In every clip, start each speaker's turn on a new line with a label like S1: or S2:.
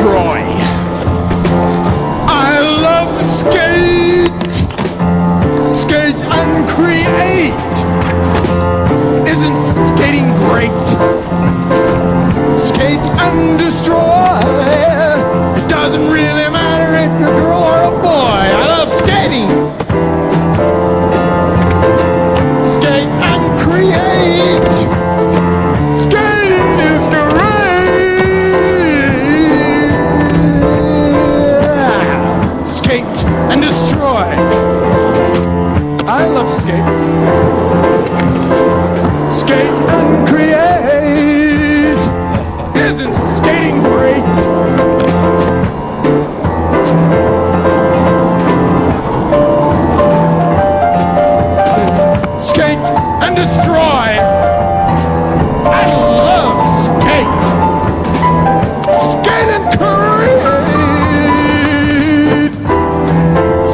S1: destroy. I love to skate. Skate and create. Isn't skating great? Skate and destroy. It doesn't really matter if you're a girl or a boy. I love skating. Skate and create. Skating is great. Skate and destroy. I love to skate. Skate and create. Isn't skating great? Skate and destroy. I love skate. Skate and create.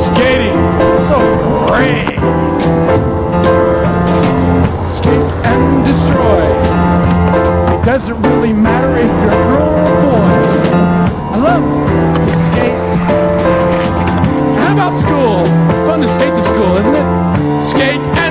S1: Skating so great. Skate and destroy. It doesn't really matter if you're a girl or a boy. I love to skate. How about school? It's fun to skate to school, isn't it? Skate and